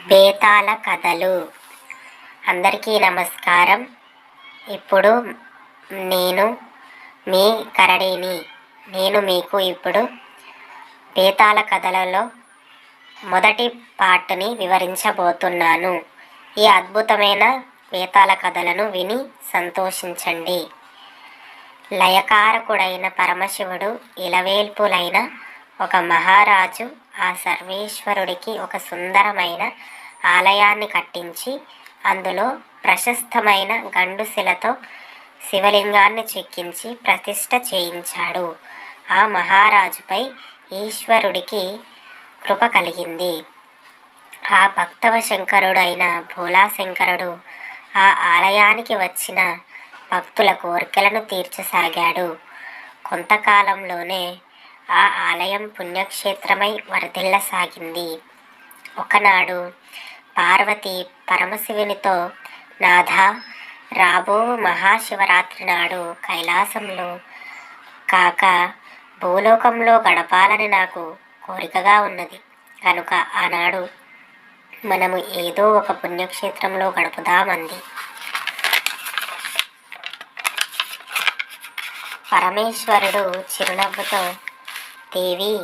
బేతాళ కథలు. అందరికీ నమస్కారం. ఇప్పుడు నేను మీ కరడిని. నేను మీకు ఇప్పుడు బేతాళ కథలలో మొదటి పార్ట్ని వివరించబోతున్నాను. ఈ అద్భుతమైన బేతాళ కథలను విని సంతోషించండి. లయకారకుడైన పరమశివుడు ఇలవేల్పులైన ఒక మహారాజు ఆ సర్వేశ్వరుడికి ఒక సుందరమైన ఆలయాన్ని కట్టించి అందులో ప్రశస్తమైన గండుశిలతో శివలింగాన్ని చెక్కించి ప్రతిష్ఠ చేయించాడు. ఆ మహారాజుపై ఈశ్వరుడికి కృప కలిగింది. ఆ భక్తవ శంకరుడైన భోలాశంకరుడు ఆ ఆలయానికి వచ్చిన భక్తుల కోరికలను తీర్చసాగాడు. కొంతకాలంలోనే ఆ ఆలయం పుణ్యక్షేత్రమై వరదిల్లసాగింది. ఒకనాడు పార్వతి పరమశివునితో, నాథా, రాబో మహాశివరాత్రి నాడు కైలాసంలో కాక భూలోకంలో గడపాలని నాకు కోరికగా ఉన్నది. కనుక ఆనాడు మనము ఏదో ఒక పుణ్యక్షేత్రంలో గడుపుదామంది. పరమేశ్వరుడు చిరునవ్వుతో, దేవి,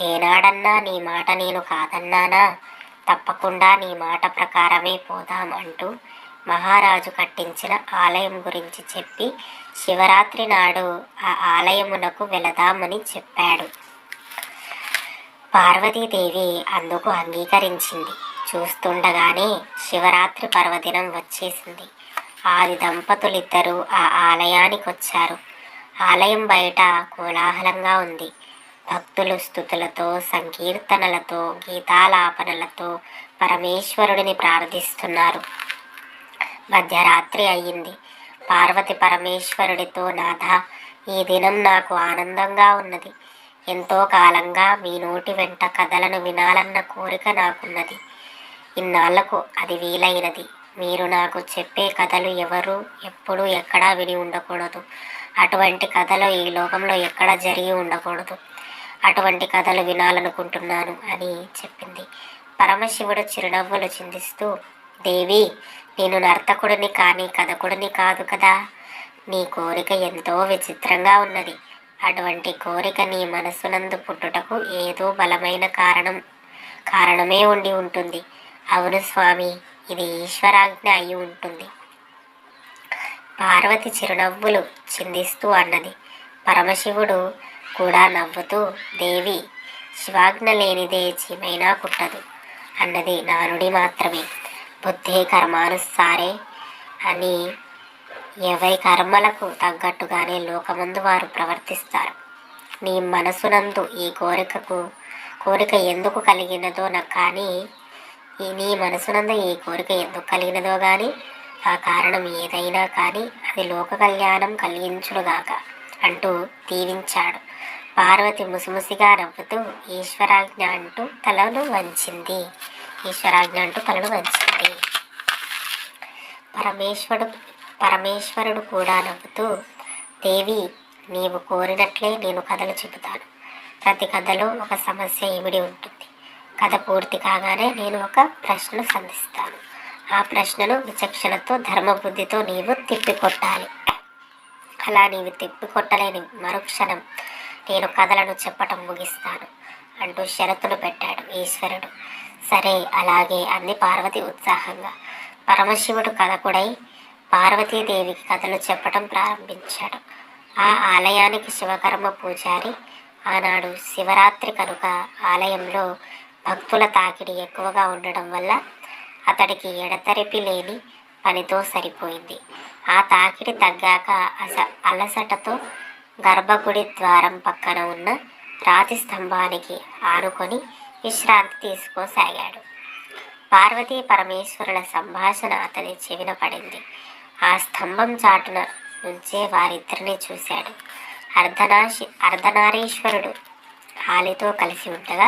ఏనాడన్నా నీ మాట నేను కాదన్నానా? తప్పకుండా నీ మాట ప్రకారమే పోదాం అంటూ మహారాజు కట్టించిన ఆలయం గురించి చెప్పి శివరాత్రి నాడు ఆ ఆలయమునకు వెళదామని చెప్పాడు. పార్వతీదేవి అందుకు అంగీకరించింది. చూస్తుండగానే శివరాత్రి పర్వదినం వచ్చేసింది. ఆది దంపతులిద్దరూ ఆ ఆలయానికి వచ్చారు. ఆలయం బయట కోలాహలంగా ఉంది. భక్తులు స్తుతులతో, సంకీర్తనలతో, గీతాలాపనలతో పరమేశ్వరుడిని ప్రార్థిస్తున్నారు. మధ్యరాత్రి అయ్యింది. పార్వతి పరమేశ్వరుడితో, నాథా, ఈ దినం నాకు ఆనందంగా ఉన్నది. ఎంతో కాలంగా మీ నోటి వెంట కథలను వినాలన్న కోరిక నాకున్నది. ఇన్నాళ్లకు అది వీలైనది. మీరు నాకు చెప్పే కథలు ఎవరు ఎప్పుడు ఎక్కడా విని ఉండకూడదు. అటువంటి కథలు ఈ లోకంలో ఎక్కడా జరిగి ఉండకూడదు. అటువంటి కథలు వినాలనుకుంటున్నాను అని చెప్పింది. పరమశివుడు చిరునవ్వులు చిందిస్తూ, దేవి, నేను నర్తకుడిని కానీ కథకుడిని కాదు కదా. నీ కోరిక ఎంతో విచిత్రంగా ఉన్నది. అటువంటి కోరిక నీ మనస్సునందు పుట్టుటకు ఏదో బలమైన కారణమే ఉండి ఉంటుంది. అవును స్వామి, ఇది ఈశ్వరాజ్ఞ అయి ఉంటుంది. పార్వతి చిరునవ్వులు చిందిస్తూ అన్నది. పరమశివుడు కూడా నవ్వుతూ, దేవి, శివాజ్ఞ లేనిదే చీమైనా కుట్టదు అన్నది నానుడి మాత్రమే. బుద్ధే కర్మానుసారే అని ఎవరి కర్మలకు తగ్గట్టుగానే లోకమందు వారు ప్రవర్తిస్తారు. నీ మనసునందు ఈ కోరిక ఎందుకు కలిగినదో కానీ నీ మనసునందు ఈ కోరిక ఎందుకు కలిగినదో కానీ ఆ కారణం ఏదైనా కానీ అది లోక కళ్యాణం కలిగించునుగాక అంటూ దీవించాడు. పార్వతి ముసిముసిగా నవ్వుతూ ఈశ్వరాజ్ఞ అంటూ తలను వంచింది. పరమేశ్వరుడు కూడా నవ్వుతూ, దేవి, నీవు కోరినట్లే నేను కథలు చెబుతాను. ప్రతి కథలో ఒక సమస్య ఇమిడి ఉంటుంది. కథ పూర్తి కాగానే నేను ఒక ప్రశ్నను సంధిస్తాను. ఆ ప్రశ్నను విచక్షణతో, ధర్మబుద్ధితో నీవు తిప్పికొట్టాలి. అలా నీవు తిప్పికొట్టలేని మరుక్షణం నేను కథలను చెప్పటం ముగిస్తాను అంటూ షరతులు పెట్టాడు ఈశ్వరుడు. సరే, అలాగే అంది పార్వతి ఉత్సాహంగా. పరమశివుడు కథకుడై పార్వతీదేవికి కథలు చెప్పటం ప్రారంభించాడు. ఆ ఆలయానికి శివకర్మ పూజారి. ఆనాడు శివరాత్రి కనుక ఆలయంలో భక్తుల తాకిడి ఎక్కువగా ఉండడం వల్ల అతడికి ఎడతెరిపి లేని పనితో సరిపోయింది. ఆ తాకిడి తగ్గాక అలసటతో గర్భగుడి ద్వారం పక్కన ఉన్న రాతి స్తంభానికి ఆనుకొని విశ్రాంతి తీసుకోసాగాడు. పార్వతీ పరమేశ్వరుల సంభాషణ అతని చెవిన పడింది. ఆ స్తంభం చాటున నుంచే వారిద్దరిని చూశాడు. అర్ధనారీశ్వరుడు హాలితో కలిసి ఉండగా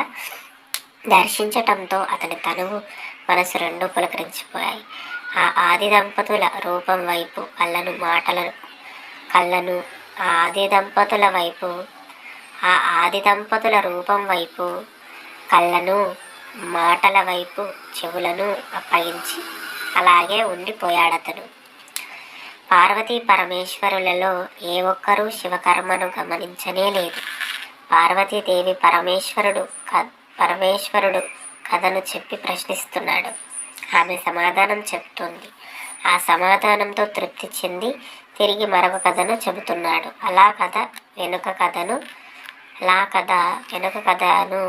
దర్శించటంతో అతని తనువు, మనసు రెండూ పులకరించిపోయాయి. ఆ ఆది దంపతుల రూపం వైపు కళ్ళను మాటల వైపు చెవులను అప్పగించి అలాగే ఉండిపోయాడతను. పార్వతీ పరమేశ్వరులలో ఏ ఒక్కరూ శివకర్మను గమనించనే లేదు. పార్వతీదేవి పరమేశ్వరుడు కథను చెప్పి ప్రశ్నిస్తున్నాడు. ఆమె సమాధానం చెప్తుంది. ఆ సమాధానంతో తృప్తి చెంది తిరిగి మరొక కథను చెబుతున్నాడు. కథ వెనుక కథను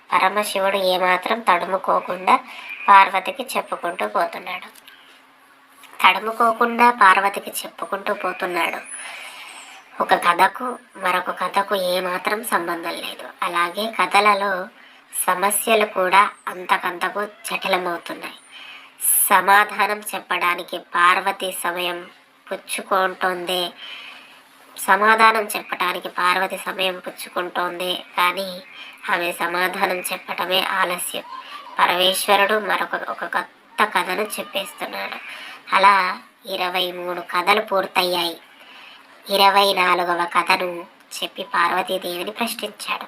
పరమశివుడు ఏమాత్రం తడుముకోకుండా పార్వతికి చెప్పుకుంటూ పోతున్నాడు. ఒక కథకు మరొక కథకు ఏమాత్రం సంబంధం లేదు. అలాగే కథలలో సమస్యలు కూడా అంతకంతకు జటిలమవుతున్నాయి. సమాధానం చెప్పడానికి పార్వతి సమయం పుచ్చుకుంటోందే కానీ ఆమె సమాధానం చెప్పటమే ఆలస్యం. పరమేశ్వరుడు ఒక కొత్త కథను చెప్పేస్తున్నాడు. అలా 23 కథలు పూర్తయ్యాయి. 24వ కథను చెప్పి పార్వతీదేవిని ప్రశ్నించాడు.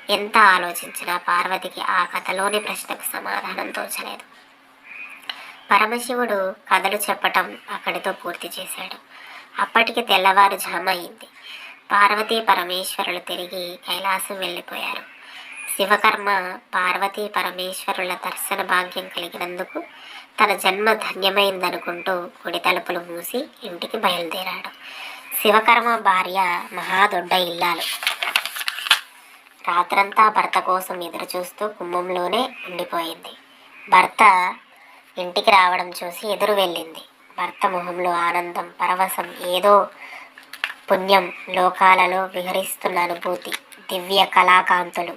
ఎంత ఆలోచించినా పార్వతికి ఆ కథలోని ప్రశ్నకు సమాధానం తోచలేదు. పరమశివుడు కథలు చెప్పటం అక్కడితో పూర్తి చేశాడు. అప్పటికి తెల్లవారుజాము అయింది. పార్వతీ పరమేశ్వరులు తిరిగి కైలాసం వెళ్ళిపోయారు. శివకర్మ పార్వతీ పరమేశ్వరుల దర్శన భాగ్యం కలిగినందుకు తన జన్మ ధన్యమైందనుకుంటూ గుడి తలుపులు మూసి ఇంటికి బయలుదేరాడు. శివకర్మ భార్య మహాదొడ్డ ఇల్లాలు. రాత్రంతా భర్త కోసం ఎదురు చూస్తూ గుమ్మంలోనే ఉండిపోయింది. భర్త ఇంటికి రావడం చూసి ఎదురు వెళ్ళింది. భర్త మొహంలో ఆనందం, పరవశం, ఏదో పుణ్యం లోకాలలో విహరిస్తున్న అనుభూతి, దివ్య కళాకాంతులు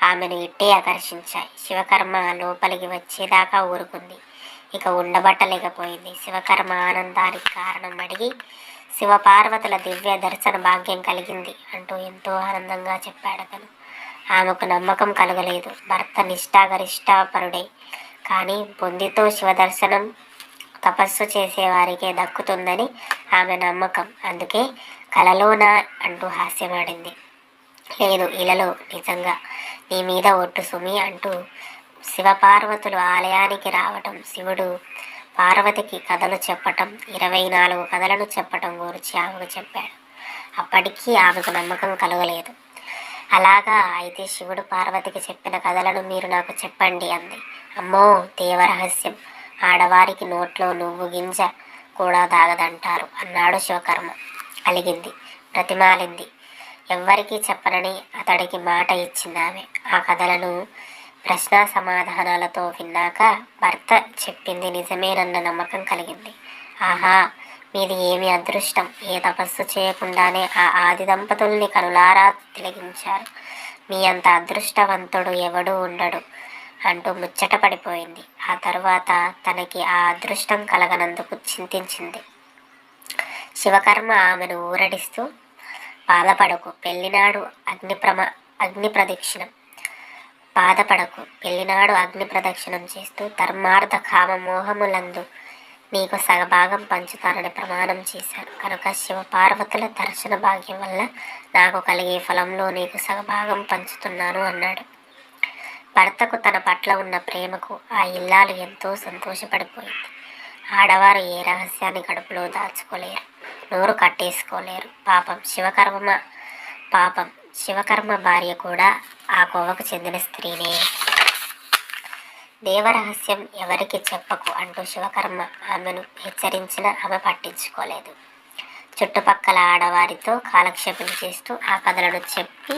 ఆమెను ఇట్టే ఆకర్షించాయి. శివకర్మ లోపలికి వచ్చేదాకా ఊరుకుంది. ఇక ఉండబట్టలేకపోయింది. శివకర్మ ఆనందానికి కారణం అడిగి శివపార్వతుల దివ్య దర్శన భాగ్యం కలిగింది అంటూ ఎంతో ఆనందంగా చెప్పాడతను. ఆమెకు నమ్మకం కలగలేదు. భర్త నిష్ఠాగరిష్టాపరుడే, కానీ బొందితో శివదర్శనం తపస్సు చేసేవారికే దక్కుతుందని ఆమె నమ్మకం. అందుకే కలలోనా అంటూ హాస్యమాడింది. లేదు, ఇలలో నిజంగా, నీ మీద ఒట్టు సుమి అంటూ శివపార్వతులు ఆలయానికి రావటం, శివుడు పార్వతికి కథలు చెప్పటం, 24 కథలను చెప్పటం గురించి ఆమెకు చెప్పాడు. అప్పటికీ ఆమెకు నమ్మకం కలగలేదు. అలాగా, అయితే శివుడు పార్వతికి చెప్పిన కథలను మీరు నాకు చెప్పండి అంది. అమ్మో, దేవరహస్యం, ఆడవారికి నోట్లో నువ్వు గింజ కూడా దాగదంటారు అన్నాడు శివకర్మ. అలిగింది, ప్రతిమాలింది. ఎవ్వరికీ చెప్పనని అతడికి మాట ఇచ్చింది ఆమె. ఆ కథలను ప్రశ్న సమాధానాలతో విన్నాక భర్త చెప్పింది నిజమేనన్న నమ్మకం కలిగింది. ఆహా, మీది ఏమి అదృష్టం! ఏ తపస్సు చేయకుండానే ఆ ఆది దంపతుల్ని కనులారా తిలగించారు. మీ అంత అదృష్టవంతుడు ఎవడూ ఉండడు అంటూ ముచ్చట పడిపోయింది. ఆ తరువాత తనకి ఆ అదృష్టం కలగనందుకు చింతించింది. శివకర్మ ఆమెను ఊరడిస్తూ, బాధపడకు, పెళ్లినాడు అగ్ని ప్రదక్షిణం చేస్తూ ధర్మార్థ కామ మోహములందు నీకు సగభాగం పంచుతానని ప్రమాణం చేశాను కనుక శివపార్వతుల దర్శన భాగ్యం వల్ల నాకు కలిగే ఫలంలో నీకు సగభాగం పంచుతున్నాను అన్నాడు. భర్తకు తన పట్ల ఉన్న ప్రేమకు ఆ ఇల్లాలు ఎంతో సంతోషపడిపోయింది. ఆడవారు ఏ రహస్యాన్ని కడుపులో దాచుకోలేరు, నోరు కట్టేసుకోలేరు. శివకర్మ భార్య కూడా ఆ కోవకు చెందిన స్త్రీనే. దేవరహస్యం ఎవరికి చెప్పకు అంటూ శివకర్మ ఆమెను హెచ్చరించినా ఆమె పట్టించుకోలేదు. చుట్టుపక్కల ఆడవారితో కాలక్షేపం చేస్తూ ఆ కథలను చెప్పి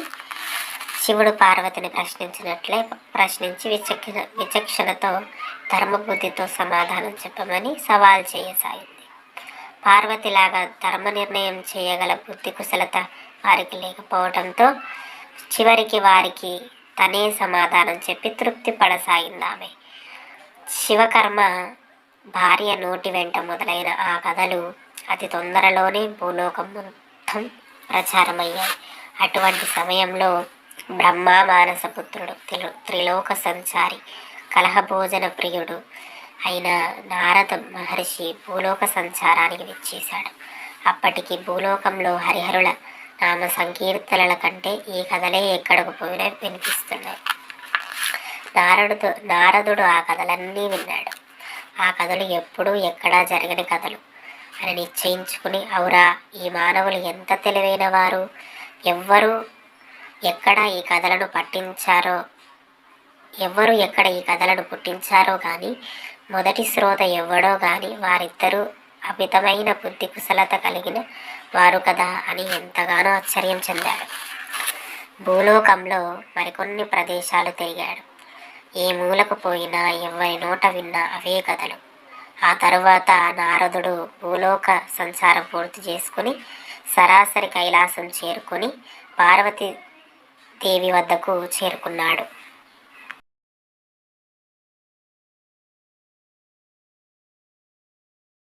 శివుడు పార్వతిని ప్రశ్నించి విచక్షణతో ధర్మబుద్ధితో సమాధానం చెప్పమని సవాల్ చేయసాగింది. పార్వతిలాగా ధర్మ నిర్ణయం చేయగల బుద్ధి కుశలత వారికి లేకపోవడంతో చివరికి వారికి తనే సమాధానం చెప్పి తృప్తి పడసాగింది ఆమె. శివకర్మ భార్య నోటి వెంట మొదలైన ఆ కథలు అతి తొందరలోనే భూలోకం మొత్తం ప్రచారమయ్యాయి. అటువంటి సమయంలో బ్రహ్మ మానసపుత్రుడు, త్రిలోక సంచారి, కలహభోజన ప్రియుడు అయిన నారద మహర్షి భూలోక సంచారానికి విచ్చేశాడు. అప్పటికి భూలోకంలో హరిహరుల నామ సంకీర్తనల కంటే ఈ కథలే ఎక్కడకు పోయినా వినిపిస్తున్నాయి. నారదుడు ఆ కథలన్నీ విన్నాడు. ఆ కథలు ఎప్పుడూ ఎక్కడా జరగని కథలు అని నిశ్చయించుకుని, అవురా, ఈ మానవులు ఎంత తెలివైన వారు! ఎవ్వరు ఎక్కడ ఈ కథలను పుట్టించారో కానీ, మొదటి శ్రోత ఎవ్వడో కానీ వారిద్దరూ అమితమైన బుద్ధి కుశలత కలిగిన వారు కదా అని ఎంతగానో ఆశ్చర్యం చెందాడు. భూలోకంలో మరికొన్ని ప్రదేశాలు తిరిగాడు. ఏ మూలకు పోయినా ఎవరి నోట విన్నా అవే కథలు. ఆ తరువాత నారదుడు భూలోక సంచారం పూర్తి చేసుకుని సరాసరి కైలాసం చేరుకొని పార్వతీ దేవి వద్దకు చేరుకున్నాడు.